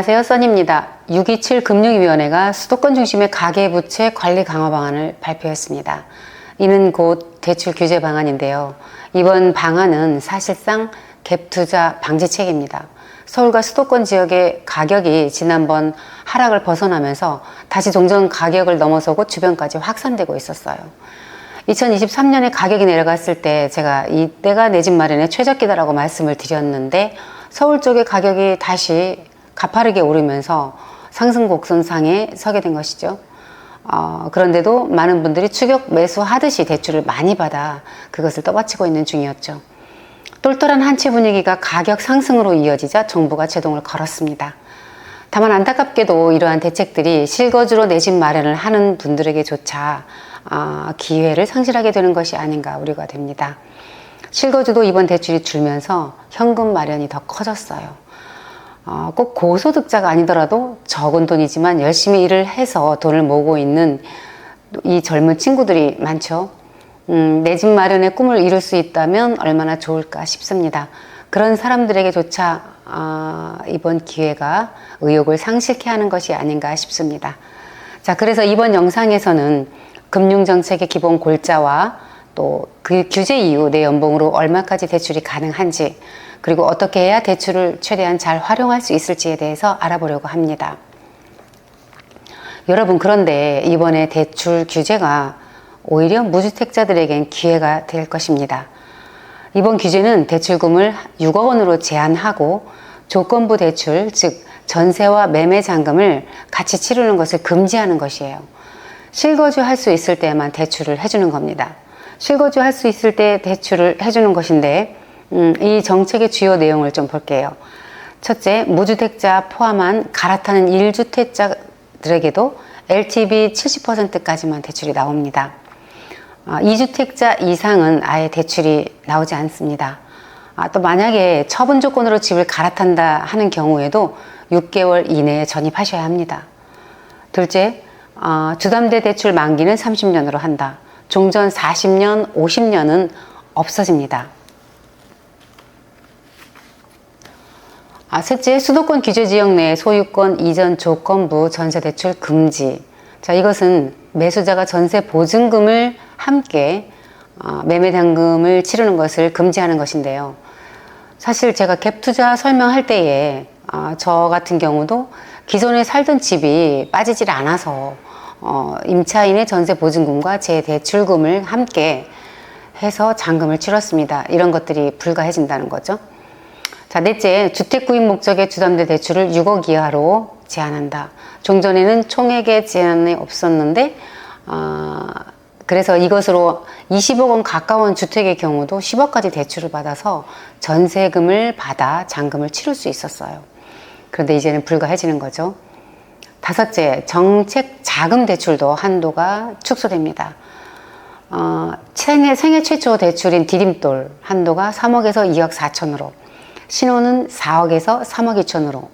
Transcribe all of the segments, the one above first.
안녕하세요, 써니입니다. 627 금융위원회가 수도권 중심의 가계부채 관리 강화 방안을 발표했습니다. 이는 곧 대출 규제 방안인데요. 이번 방안은 사실상 갭투자 방지책입니다. 서울과 수도권 지역의 가격이 지난번 하락을 벗어나면서 다시 종전 가격을 넘어서고 주변까지 확산되고 있었어요. 2023년에 가격이 내려갔을 때 제가 이때가 내 집 마련의 최적기다라고 말씀을 드렸는데, 서울 쪽의 가격이 다시 가파르게 오르면서 상승 곡선상에 서게 된 것이죠. 그런데도 많은 분들이 추격 매수하듯이 대출을 많이 받아 그것을 떠받치고 있는 중이었죠. 똘똘한 한치 분위기가 가격 상승으로 이어지자 정부가 제동을 걸었습니다. 다만 안타깝게도 이러한 대책들이 실거주로 내 집 마련을 하는 분들에게조차 기회를 상실하게 되는 것이 아닌가 우려가 됩니다. 실거주도 이번 대출이 줄면서 현금 마련이 더 커졌어요. 꼭 고소득자가 아니더라도 적은 돈이지만 열심히 일을 해서 돈을 모으고 있는 이 젊은 친구들이 많죠. 내 집 마련의 꿈을 이룰 수 있다면 얼마나 좋을까 싶습니다. 그런 사람들에게조차 이번 기회가 의욕을 상실케 하는 것이 아닌가 싶습니다. 자, 그래서 이번 영상에서는 금융정책의 기본 골자와 또 그 규제 이후 내 연봉으로 얼마까지 대출이 가능한지, 그리고 어떻게 해야 대출을 최대한 잘 활용할 수 있을지에 대해서 알아보려고 합니다. 여러분, 그런데 이번에 대출 규제가 오히려 무주택자들에겐 기회가 될 것입니다. 이번 규제는 대출금을 6억 원으로 제한하고 조건부 대출, 즉 전세와 매매 잔금을 같이 치르는 것을 금지하는 것이에요. 실거주 할 수 있을 때만 대출을 해주는 겁니다. 실거주 할 수 있을 때 대출을 해주는 것인데, 이 정책의 주요 내용을 좀 볼게요. 첫째, 무주택자 포함한 갈아타는 1주택자들에게도 LTV 70%까지만 대출이 나옵니다. 2주택자 이상은 아예 대출이 나오지 않습니다. 또 만약에 처분 조건으로 집을 갈아탄다 하는 경우에도 6개월 이내에 전입하셔야 합니다. 둘째, 주담대 대출 만기는 30년으로 한다. 종전 40년, 50년은 없어집니다. 셋째, 수도권 규제지역 내 소유권 이전 조건부 전세대출 금지. 자, 이것은 매수자가 전세 보증금을 함께 매매당금을 치르는 것을 금지하는 것인데요. 사실 제가 갭투자 설명할 때에 저 같은 경우도 기존에 살던 집이 빠지질 않아서 임차인의 전세 보증금과 제 대출금을 함께 해서 잔금을 치렀습니다. 이런 것들이 불가해진다는 거죠. 자, 넷째, 주택 구입 목적의 주담대 대출을 6억 이하로 제한한다. 종전에는 총액의 제한이 없었는데, 그래서 이것으로 20억 원 가까운 주택의 경우도 10억까지 대출을 받아서 전세금을 받아 잔금을 치를 수 있었어요. 그런데 이제는 불가해지는 거죠. 다섯째, 정책 자금 대출도 한도가 축소됩니다. 생애 최초 대출인 디딤돌 한도가 3억에서 2억 4천으로, 신혼은 4억에서 3억 2천으로,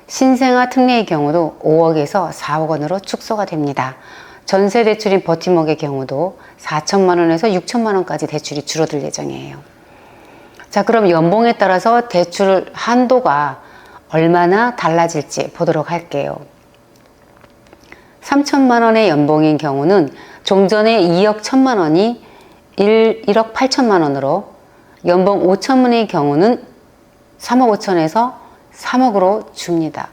신생아 특례의 경우도 5억에서 4억 원으로 축소가 됩니다. 전세 대출인 버팀목의 경우도 4천만 원에서 6천만 원까지 대출이 줄어들 예정이에요. 자, 그럼 연봉에 따라서 대출 한도가 얼마나 달라질지 보도록 할게요. 3천만 원의 연봉인 경우는 종전의 2억 1천만 원이 1억 8천만 원으로, 연봉 5천 원의 경우는 3억 5천에서 3억으로 줍니다.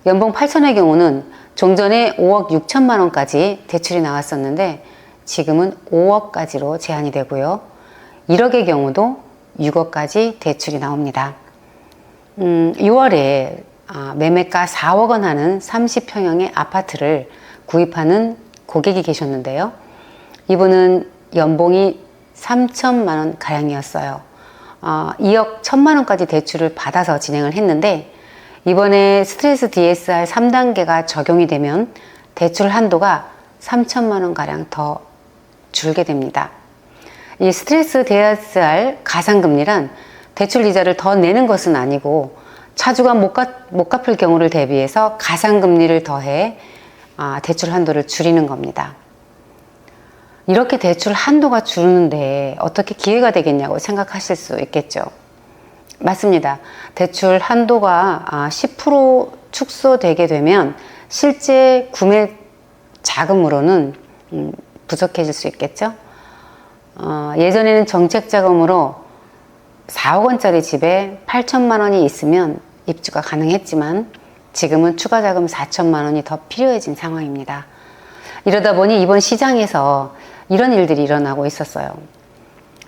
연봉 8천의 경우는 종전에 5억 6천만 원까지 대출이 나왔었는데 지금은 5억까지로 제한이 되고요. 1억의 경우도 6억까지 대출이 나옵니다. 6월에 매매가 4억 원 하는 30평형의 아파트를 구입하는 고객이 계셨는데요. 이분은 연봉이 3천만 원 가량이었어요. 2억 1천만 원까지 대출을 받아서 진행을 했는데, 이번에 스트레스 DSR 3단계가 적용이 되면 대출 한도가 3천만 원 가량 더 줄게 됩니다. 이 스트레스 DSR 가상금리란 대출 이자를 더 내는 것은 아니고, 차주가 못 갚을 경우를 대비해서 가상금리를 더해 대출 한도를 줄이는 겁니다. 이렇게 대출 한도가 줄는데 어떻게 기회가 되겠냐고 생각하실 수 있겠죠. 맞습니다. 대출 한도가 10% 축소되게 되면 실제 구매 자금으로는 부족해질 수 있겠죠. 예전에는 정책자금으로 4억 원짜리 집에 8천만 원이 있으면 입주가 가능했지만 지금은 추가 자금 4천만 원이 더 필요해진 상황입니다. 이러다 보니 이번 시장에서 이런 일들이 일어나고 있었어요.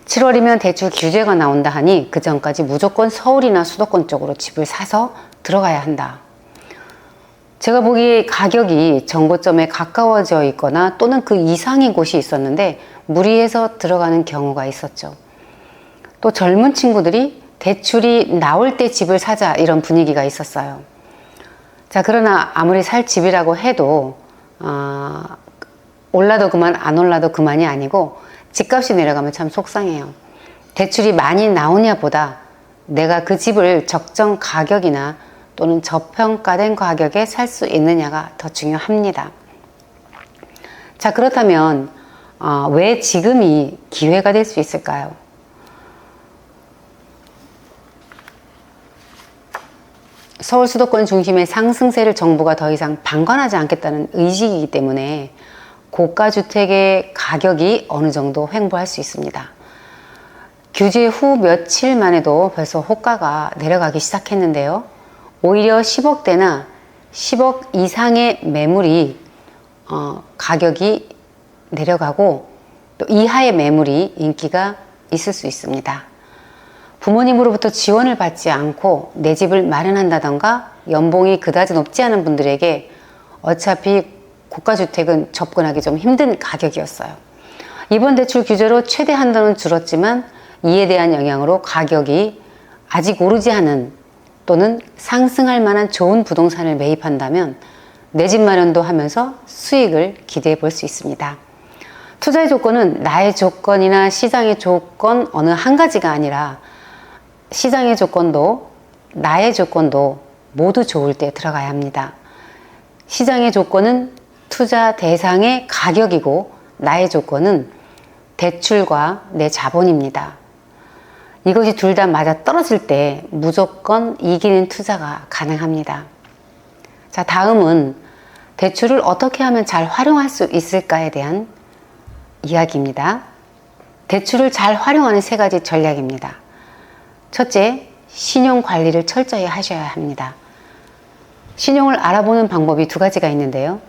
7월이면 대출 규제가 나온다 하니 그 전까지 무조건 서울이나 수도권 쪽으로 집을 사서 들어가야 한다. 제가 보기에 가격이 정고점에 가까워져 있거나 또는 그 이상인 곳이 있었는데 무리해서 들어가는 경우가 있었죠. 또 젊은 친구들이 대출이 나올 때 집을 사자 이런 분위기가 있었어요. 자, 그러나 아무리 살 집이라고 해도 올라도 그만 안 올라도 그만이 아니고 집값이 내려가면 참 속상해요. 대출이 많이 나오냐 보다 내가 그 집을 적정 가격이나 또는 저평가된 가격에 살 수 있느냐가 더 중요합니다. 자, 그렇다면 왜 지금이 기회가 될 수 있을까요? 서울 수도권 중심의 상승세를 정부가 더 이상 방관하지 않겠다는 의지이기 때문에 고가 주택의 가격이 어느 정도 횡보할 수 있습니다. 규제 후 며칠만 해도 벌써 호가가 내려가기 시작했는데요. 오히려 10억대나 10억 이상의 매물이 가격이 내려가고 또 이하의 매물이 인기가 있을 수 있습니다. 부모님으로부터 지원을 받지 않고 내 집을 마련한다던가 연봉이 그다지 높지 않은 분들에게 어차피 고가주택은 접근하기 좀 힘든 가격이었어요. 이번 대출 규제로 최대 한도는 줄었지만 이에 대한 영향으로 가격이 아직 오르지 않은 또는 상승할 만한 좋은 부동산을 매입한다면 내 집 마련도 하면서 수익을 기대해 볼 수 있습니다. 투자의 조건은 나의 조건이나 시장의 조건 어느 한 가지가 아니라 시장의 조건도 나의 조건도 모두 좋을 때 들어가야 합니다. 시장의 조건은 투자 대상의 가격이고 나의 조건은 대출과 내 자본입니다. 이것이 둘 다 맞아 떨어질 때 무조건 이기는 투자가 가능합니다. 자, 다음은 대출을 어떻게 하면 잘 활용할 수 있을까에 대한 이야기입니다. 대출을 잘 활용하는 3가지 전략입니다. 첫째, 신용 관리를 철저히 하셔야 합니다. 신용을 알아보는 방법이 2가지가 있는데요.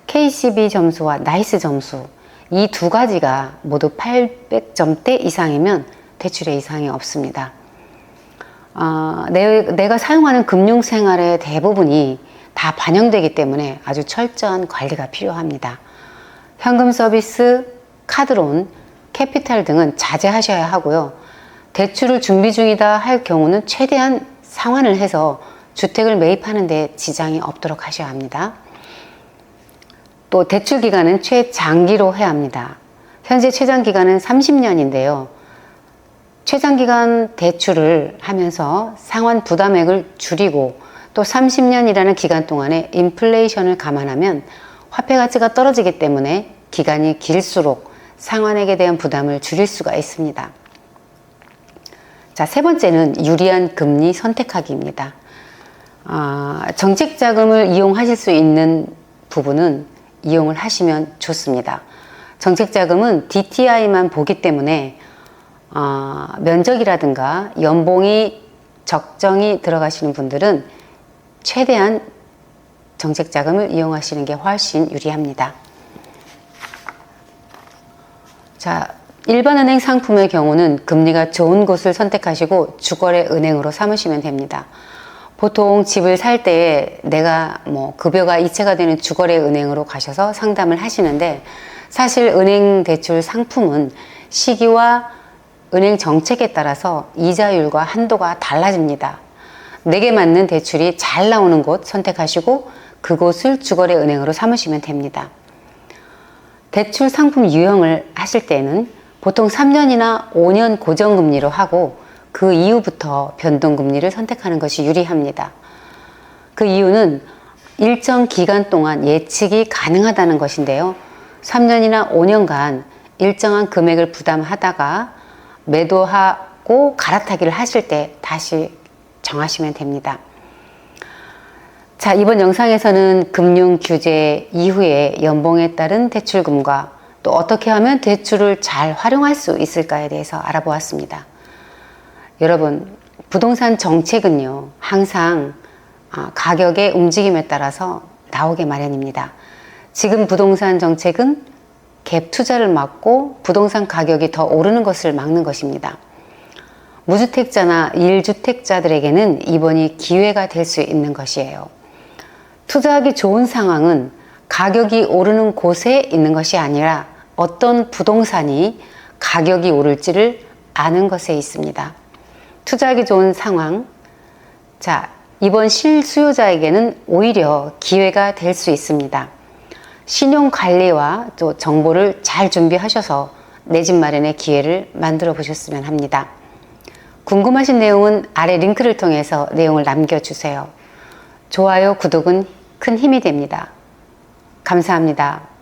KCB 점수와 나이스 점수, 이 2가지가 모두 800점대 이상이면 대출에 이상이 없습니다. 내가 사용하는 금융생활의 대부분이 다 반영되기 때문에 아주 철저한 관리가 필요합니다. 현금 서비스, 카드론, 캐피탈 등은 자제하셔야 하고요. 대출을 준비 중이다 할 경우는 최대한 상환을 해서 주택을 매입하는 데 지장이 없도록 하셔야 합니다. 또 대출 기간은 최장기로 해야 합니다. 현재 최장 기간은 30년인데요. 최장기간 대출을 하면서 상환 부담액을 줄이고 또 30년이라는 기간 동안에 인플레이션을 감안하면 화폐 가치가 떨어지기 때문에 기간이 길수록 상환액에 대한 부담을 줄일 수가 있습니다. 자, 3번째는 유리한 금리 선택하기입니다. 정책 자금을 이용하실 수 있는 부분은 이용을 하시면 좋습니다. 정책 자금은 DTI만 보기 때문에 면적이라든가 연봉이 적정히 들어가시는 분들은 최대한 정책 자금을 이용하시는 게 훨씬 유리합니다. 자, 일반은행 상품의 경우는 금리가 좋은 곳을 선택하시고 주거래 은행으로 삼으시면 됩니다. 보통 집을 살 때 내가 급여가 이체가 되는 주거래 은행으로 가셔서 상담을 하시는데 사실 은행 대출 상품은 시기와 은행 정책에 따라서 이자율과 한도가 달라집니다. 내게 맞는 대출이 잘 나오는 곳 선택하시고 그곳을 주거래 은행으로 삼으시면 됩니다. 대출 상품 유형을 하실 때는 보통 3년이나 5년 고정금리로 하고 그 이후부터 변동금리를 선택하는 것이 유리합니다. 그 이유는 일정 기간 동안 예측이 가능하다는 것인데요. 3년이나 5년간 일정한 금액을 부담하다가 받고 갈아타기를 하실 때 다시 정하시면 됩니다. 자, 이번 영상에서는 금융 규제 이후에 연봉에 따른 대출금과 또 어떻게 하면 대출을 잘 활용할 수 있을까에 대해서 알아보았습니다. 여러분, 부동산 정책은요, 항상 가격의 움직임에 따라서 나오게 마련입니다. 지금 부동산 정책은 갭 투자를 막고 부동산 가격이 더 오르는 것을 막는 것입니다. 무주택자나 1주택자들에게는 이번이 기회가 될 수 있는 것이에요. 투자하기 좋은 상황은 가격이 오르는 곳에 있는 것이 아니라 어떤 부동산이 가격이 오를지를 아는 것에 있습니다. 투자하기 좋은 상황, 자, 이번 실수요자에게는 오히려 기회가 될 수 있습니다. 신용관리와 또 정보를 잘 준비하셔서 내 집 마련의 기회를 만들어 보셨으면 합니다. 궁금하신 내용은 아래 링크를 통해서 내용을 남겨주세요. 좋아요, 구독은 큰 힘이 됩니다. 감사합니다.